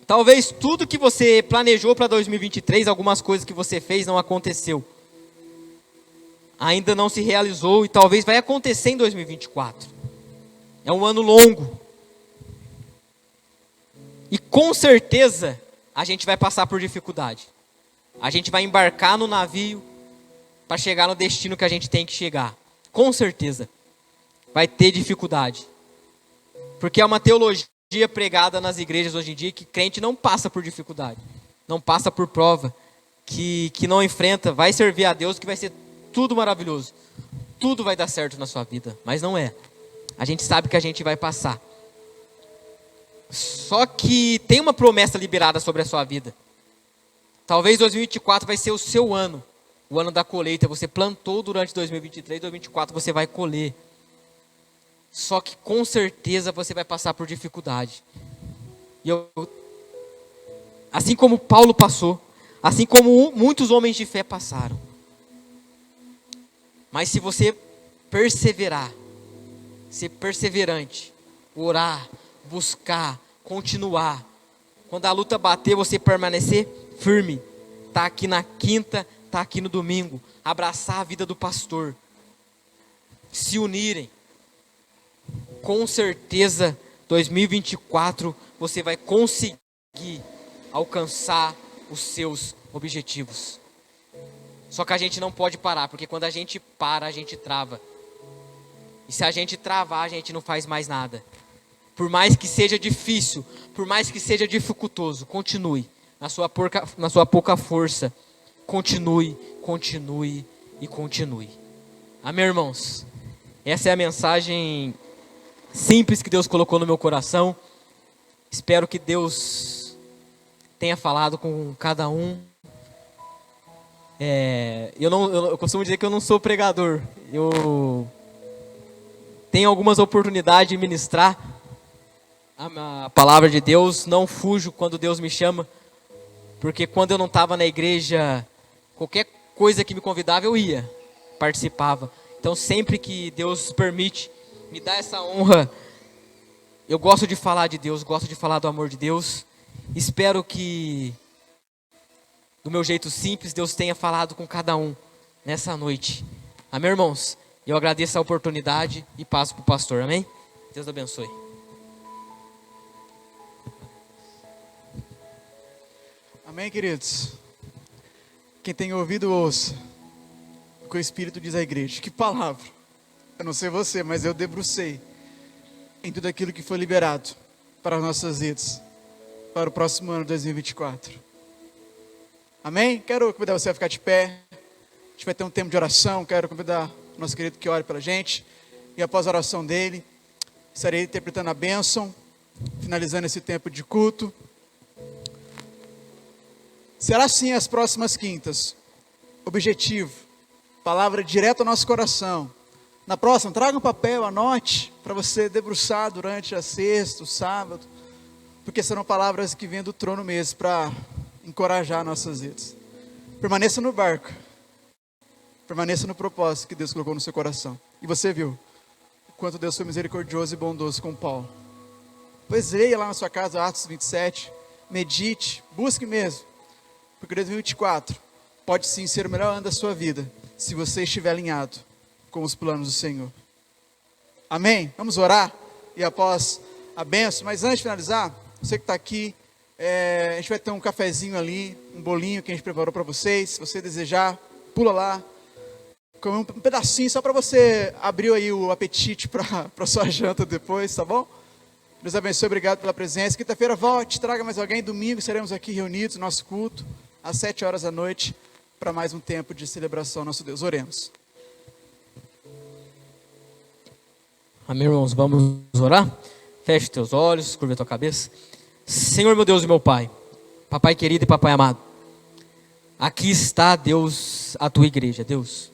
Talvez tudo que você planejou para 2023, algumas coisas que você fez não aconteceu. Ainda não se realizou e talvez vai acontecer em 2024. É um ano longo. E com certeza a gente vai passar por dificuldade. A gente vai embarcar no navio para chegar no destino que a gente tem que chegar. Com certeza vai ter dificuldade. Porque é uma teologia pregada nas igrejas hoje em dia que crente não passa por dificuldade. Não passa por prova. Que não enfrenta, vai servir a Deus que vai ser tudo maravilhoso. Tudo vai dar certo na sua vida. Mas não é. A gente sabe que a gente vai passar. Só que tem uma promessa liberada sobre a sua vida. Talvez 2024 vai ser o seu ano. O ano da colheita. Você plantou durante 2023, 2024 você vai colher. Só que com certeza você vai passar por dificuldade. Assim como Paulo passou. Assim como muitos homens de fé passaram. Mas se você perseverar, ser perseverante, orar, buscar, continuar. Quando a luta bater, você permanecer firme. Tá aqui na quinta, tá aqui no domingo. Abraçar a vida do pastor. Se unirem. Com certeza, 2024, você vai conseguir alcançar os seus objetivos. Só que a gente não pode parar, porque quando a gente para, a gente trava. E se a gente travar, a gente não faz mais nada. Por mais que seja difícil, por mais que seja dificultoso, continue. Na sua pouca força, continue, continue e continue. Amém, irmãos? Essa é a mensagem simples que Deus colocou no meu coração. Espero que Deus tenha falado com cada um. Eu costumo dizer que eu não sou pregador. Eu tenho algumas oportunidades de ministrar a palavra de Deus. Não fujo quando Deus me chama, porque quando eu não estava na igreja, qualquer coisa que me convidava eu ia, participava. Então sempre que Deus permite, me dá essa honra. Eu gosto de falar de Deus, gosto de falar do amor de Deus. Espero que, do meu jeito simples, Deus tenha falado com cada um nessa noite. Amém, irmãos? Eu agradeço a oportunidade e passo para o pastor. Amém? Deus abençoe. Amém, queridos? Quem tem ouvido, ouça o que o Espírito diz à igreja. Que palavra! Eu não sei você, mas eu debrucei em tudo aquilo que foi liberado para as nossas vidas, para o próximo ano 2024. Amém? Quero convidar você a ficar de pé. A gente vai ter um tempo de oração. Quero convidar o nosso querido que ore pela gente. E após a oração dele, estarei interpretando a bênção, finalizando esse tempo de culto. Será assim as próximas quintas. Objetivo, palavra direto ao nosso coração. Na próxima, traga um papel, anote, para você debruçar durante a sexta, o sábado, porque serão palavras que vêm do trono mesmo, para encorajar nossas vidas. Permaneça no barco, permaneça no propósito que Deus colocou no seu coração. E você viu o quanto Deus foi misericordioso e bondoso com Paulo. Pois leia lá na sua casa Atos 27, medite, busque mesmo, porque 2024 pode sim ser o melhor ano da sua vida, se você estiver alinhado com os planos do Senhor. Amém? Vamos orar e após a bênção. Mas antes de finalizar, você que está aqui, a gente vai ter um cafezinho ali, um bolinho que a gente preparou para vocês. Se você desejar, pula lá, come um pedacinho só para você abrir aí o apetite para sua janta depois, tá bom? Deus abençoe, obrigado pela presença. Quinta-feira volte, traga mais alguém. Domingo estaremos aqui reunidos, nosso culto, às 7 horas da noite, para mais um tempo de celebração ao nosso Deus. Oremos. Amém, irmãos? Vamos orar? Feche teus olhos, curva a tua cabeça. Senhor, meu Deus e meu Pai, Papai querido e Papai amado, aqui está, Deus, a tua igreja, Deus,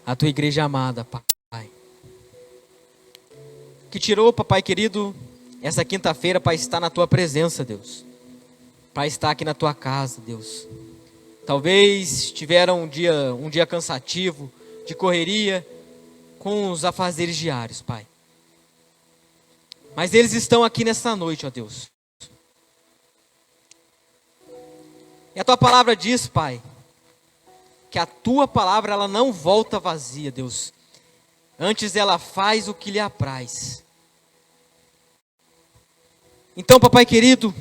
a tua igreja amada, Pai, que tirou, Papai querido, essa quinta-feira para estar na tua presença, Deus, para estar aqui na tua casa, Deus. Talvez tiveram um dia cansativo, de correria, com os afazeres diários, Pai. Mas eles estão aqui nessa noite, ó Deus. E a tua palavra diz, Pai, que a tua palavra ela não volta vazia, Deus. Antes ela faz o que lhe apraz. Então, Papai querido,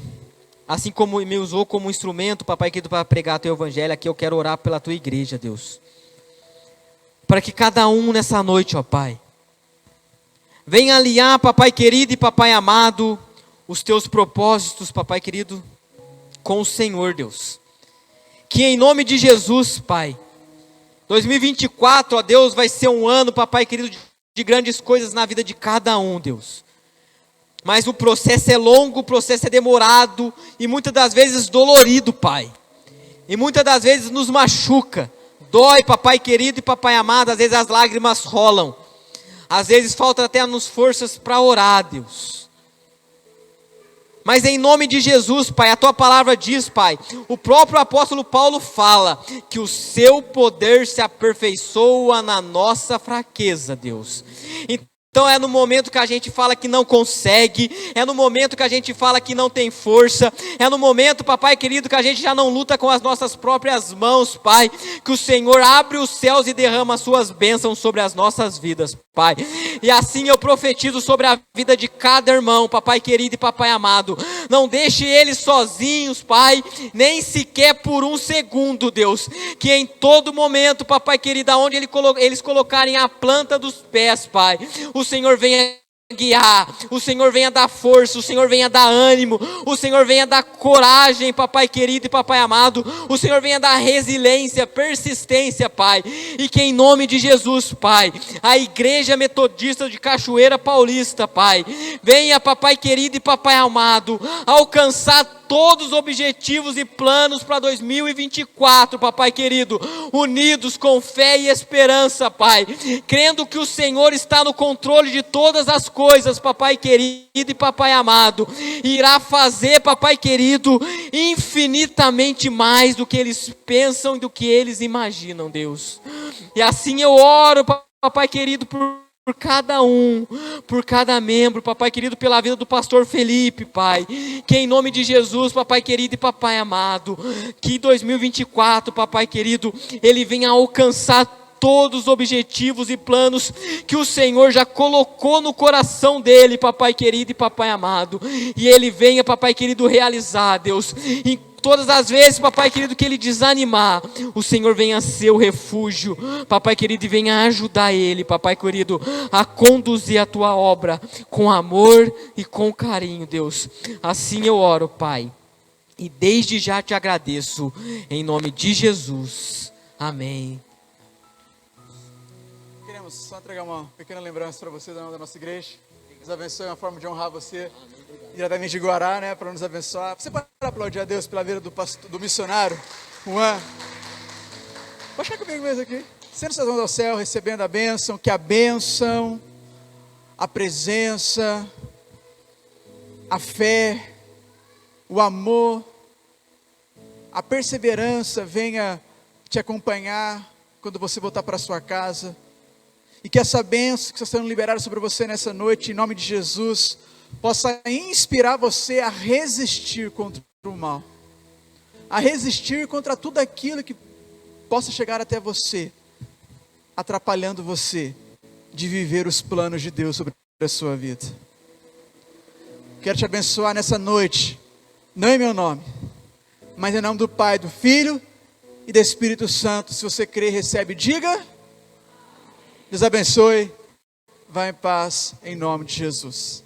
assim como me usou como instrumento, Papai querido, para pregar teu evangelho, aqui eu quero orar pela tua igreja, Deus. Para que cada um nessa noite, ó Pai, venha alinhar, Papai querido e Papai amado, os teus propósitos, Papai querido, com o Senhor, Deus. Que em nome de Jesus, Pai, 2024, ó Deus, vai ser um ano, Papai querido, de grandes coisas na vida de cada um, Deus. Mas o processo é longo, o processo é demorado e muitas das vezes dolorido, Pai. E muitas das vezes nos machuca, dói, Papai querido e Papai amado, às vezes as lágrimas rolam. Às vezes falta até nos forças para orar, Deus. Mas em nome de Jesus, Pai, a tua palavra diz, Pai, o próprio apóstolo Paulo fala que o seu poder se aperfeiçoa na nossa fraqueza, Deus. Então é no momento que a gente fala que não consegue, é no momento que a gente fala que não tem força, é no momento, Papai querido, que a gente já não luta com as nossas próprias mãos, Pai, que o Senhor abre os céus e derrama as suas bênçãos sobre as nossas vidas, Pai. E assim eu profetizo sobre a vida de cada irmão, Papai querido e Papai amado. Não deixe eles sozinhos, Pai, nem sequer por um segundo, Deus. Que em todo momento, Papai querido, aonde eles colocarem a planta dos pés, Pai, o Senhor venha guiar, o Senhor venha dar força, o Senhor venha dar ânimo, o Senhor venha dar coragem, papai querido e papai amado, o Senhor venha dar resiliência, persistência, Pai, e que em nome de Jesus, Pai, a Igreja Metodista de Cachoeira Paulista, Pai, venha, papai querido e papai amado, alcançar todos os objetivos e planos para 2024, papai querido, unidos com fé e esperança, Pai, crendo que o Senhor está no controle de todas as coisas, papai querido e papai amado, irá fazer, papai querido, infinitamente mais do que eles pensam e do que eles imaginam, Deus. E assim eu oro, papai querido, por cada um, por cada membro, papai querido, pela vida do pastor Felipe, Pai, que em nome de Jesus, papai querido e papai amado, que 2024, papai querido, ele venha alcançar todos os objetivos e planos que o Senhor já colocou no coração dele, papai querido e papai amado, e ele venha, papai querido, realizar, Deus, em todas as vezes, papai querido, que ele desanimar, o Senhor venha ser o refúgio, papai querido, e venha ajudar ele, papai querido, a conduzir a tua obra com amor e com carinho, Deus. Assim eu oro, Pai, e desde já te agradeço, em nome de Jesus. Amém. Queremos só entregar uma pequena lembrança para você da nossa igreja. Deus abençoe, uma forma de honrar você, diretamente de Guará, né, para nos abençoar. Você pode aplaudir a Deus pela vida do missionário, Juan. Pode ficar comigo mesmo aqui. Sendo suas mãos ao céu, recebendo a bênção, que a bênção, a presença, a fé, o amor, a perseverança venha te acompanhar quando você voltar para sua casa. E que essa bênção que está sendo liberada sobre você nessa noite, em nome de Jesus, possa inspirar você a resistir contra o mal, a resistir contra tudo aquilo que possa chegar até você, atrapalhando você de viver os planos de Deus sobre a sua vida. Quero te abençoar nessa noite, não em meu nome, mas em nome do Pai, do Filho e do Espírito Santo. Se você crê e recebe, diga: Deus abençoe, vá em paz, em nome de Jesus.